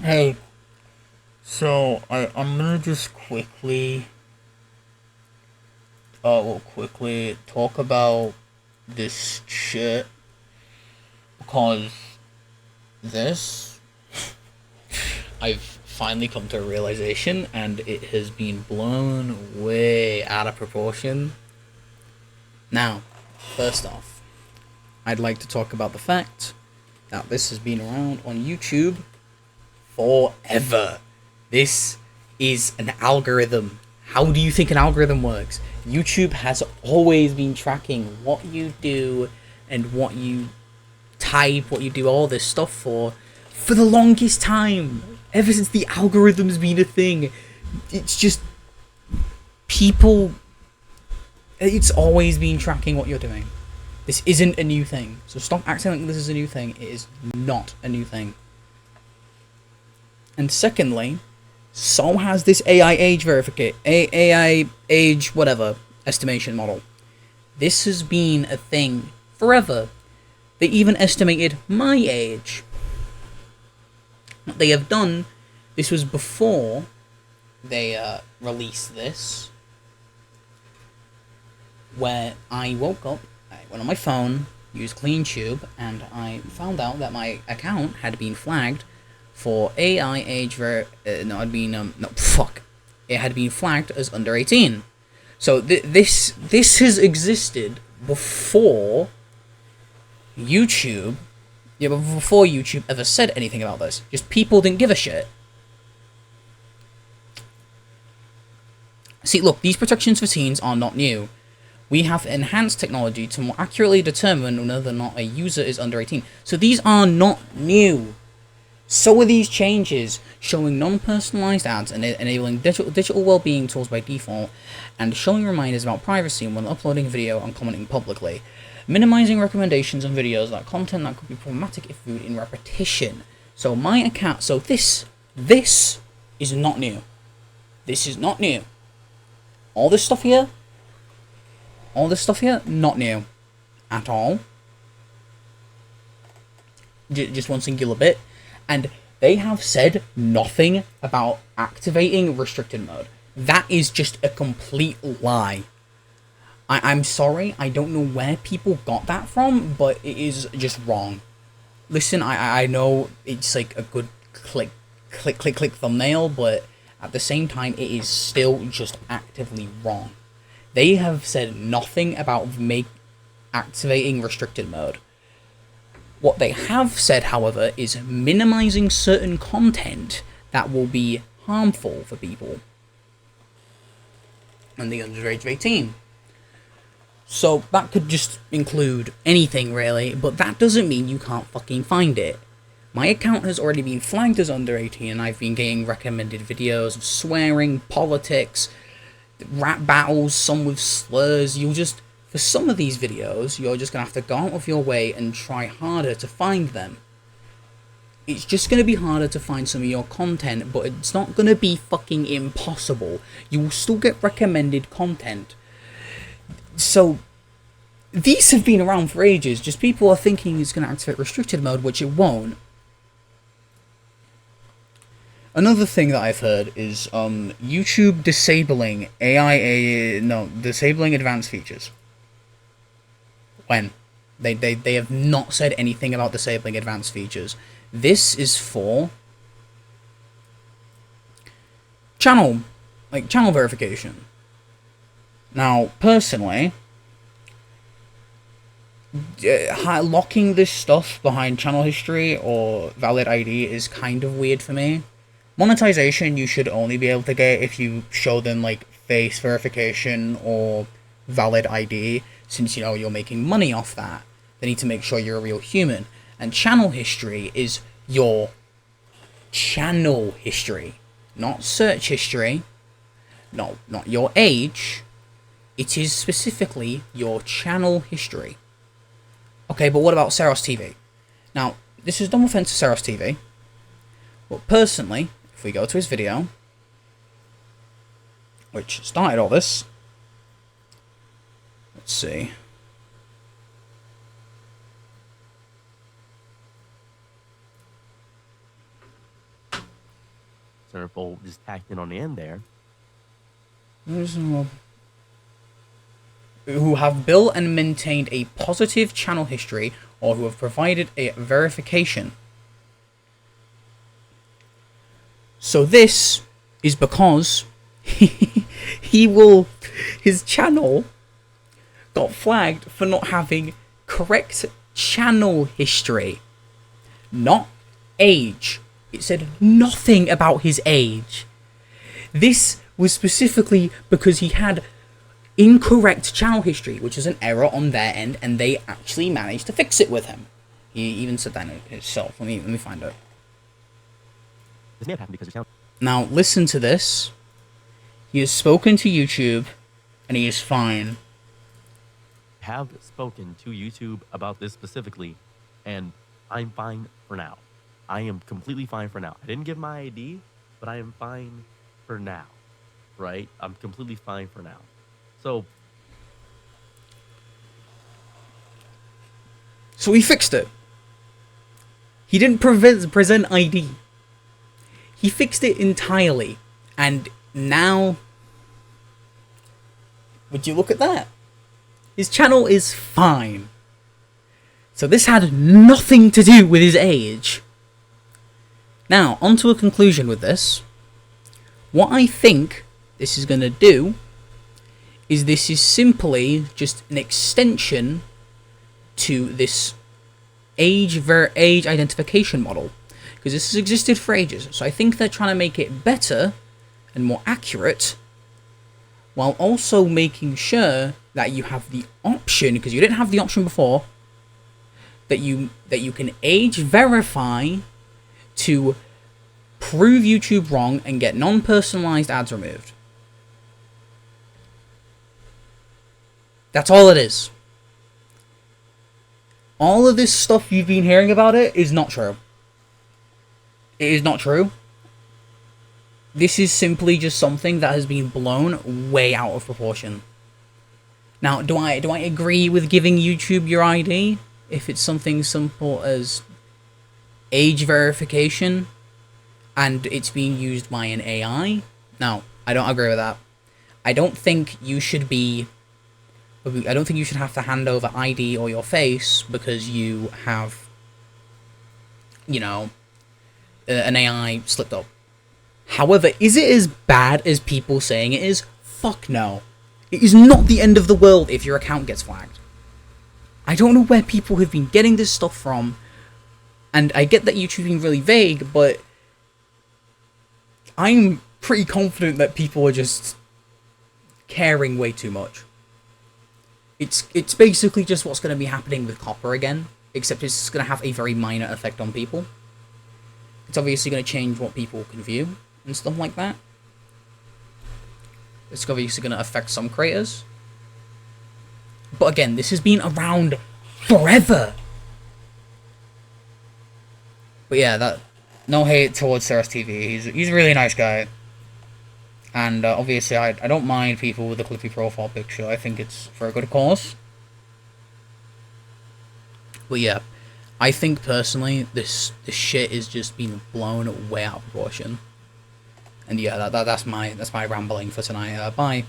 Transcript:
Hey, I'm gonna just quickly talk about this shit because this I've finally come to a realization and it has been blown way out of proportion. Now, first off, I'd like to talk about the fact that this has been around on YouTube forever. This is an algorithm. How do you think an algorithm works? YouTube has always been tracking what you do and what you type, what you do all this stuff for the longest time. Ever since the algorithm's been a thing. It's just people. It's always been tracking what you're doing. This isn't a new thing. So stop acting like this is a new thing. It is not a new thing. And secondly, so has this AI age verification, AI age whatever estimation model. This has been a thing forever. They even estimated my age. What they have done, this was before they released this, where I woke up, I went on my phone, used CleanTube, and I found out that my account had been flagged for AI age it had been flagged as under 18. So this has existed before YouTube, but before YouTube ever said anything about this. Just people didn't give a shit. See, look, these protections for teens are not new. We have enhanced technology to more accurately determine whether or not a user is under 18. So these are not new. So are these changes, showing non-personalized ads and enabling digital well-being tools by default, and showing reminders about privacy when uploading video and commenting publicly. Minimizing recommendations on videos like content that could be problematic if viewed in repetition. So my account, so this is not new. This is not new. All this stuff here, not new at all. Just one singular bit. And they have said nothing about activating restricted mode. That is just a complete lie. I'm sorry, I don't know where people got that from, but it is just wrong. Listen, I know it's like a good click thumbnail, but at the same time, it is still just actively wrong. They have said nothing about activating restricted mode. What they have said, however, is minimizing certain content that will be harmful for people and the under age of 18. So that could just include anything, really, but that doesn't mean you can't fucking find it. My account has already been flagged as under 18, and I've been getting recommended videos of swearing, politics, rap battles, some with slurs. For some of these videos, you're just going to have to go out of your way and try harder to find them. It's just going to be harder to find some of your content, but it's not going to be fucking impossible. You will still get recommended content. So, these have been around for ages, just people are thinking it's going to activate restricted mode, which it won't. Another thing that I've heard is YouTube disabling disabling advanced features. When? They have not said anything about disabling advanced features. This is for channel verification. Now, personally, locking this stuff behind channel history or valid ID is kind of weird for me. Monetization you should only be able to get if you show them like face verification or valid ID, since you're making money off that. They need to make sure you're a real human. And channel history is your channel history, not search history, not your age. It is specifically your channel history. Okay, but what about Saros TV? Now, this is no offense to Saros TV, but personally, if we go to his video, which started all this, let's see. Centerfold just tacked in on the end there. Who have built and maintained a positive channel history or who have provided a verification. So this is because his channel got flagged for not having correct channel history, not age. It said nothing about his age. This was specifically because he had incorrect channel history, which is an error on their end, and they actually managed to fix it with him. He even said that himself. Let me find out. This may have happened because your channel. Now listen to this. He has spoken to YouTube, and he is fine. Have spoken to YouTube about this specifically, and I'm fine for now. I am completely fine for now. I didn't give my ID, but I am fine for now. Right? I'm completely fine for now. So he fixed it. He didn't present ID. He fixed it entirely. And now, would you look at that? His channel is fine. So this had nothing to do with his age. Now, onto a conclusion with this. What I think this is going to do is this is simply just an extension to this age identification model, because this has existed for ages. So I think they're trying to make it better and more accurate, while also making sure that you have the option, because you didn't have the option before, that you can age verify to prove YouTube wrong and get non-personalized ads removed. That's all it is. All of this stuff you've been hearing about it is not true. It is not true. This is simply just something that has been blown way out of proportion. Now, do I agree with giving YouTube your ID if it's something simple as age verification and it's being used by an AI? No, I don't agree with that. I don't think you should have to hand over ID or your face because you have, an AI slipped up. However, is it as bad as people saying it is? Fuck no. It is not the end of the world if your account gets flagged. I don't know where people have been getting this stuff from, and I get that YouTube's being really vague, but I'm pretty confident that people are just caring way too much. It's basically just what's going to be happening with Copper again, except it's going to have a very minor effect on people. It's obviously going to change what people can view and stuff like that. It's obviously going to affect some creators. But again, this has been around forever. But yeah, no hate towards Ceres TV. He's a really nice guy. And obviously, I don't mind people with a clippy profile picture. I think it's for a good cause. But yeah, I think personally, this shit is just being blown way out of proportion. And yeah, that's my rambling for tonight. Bye.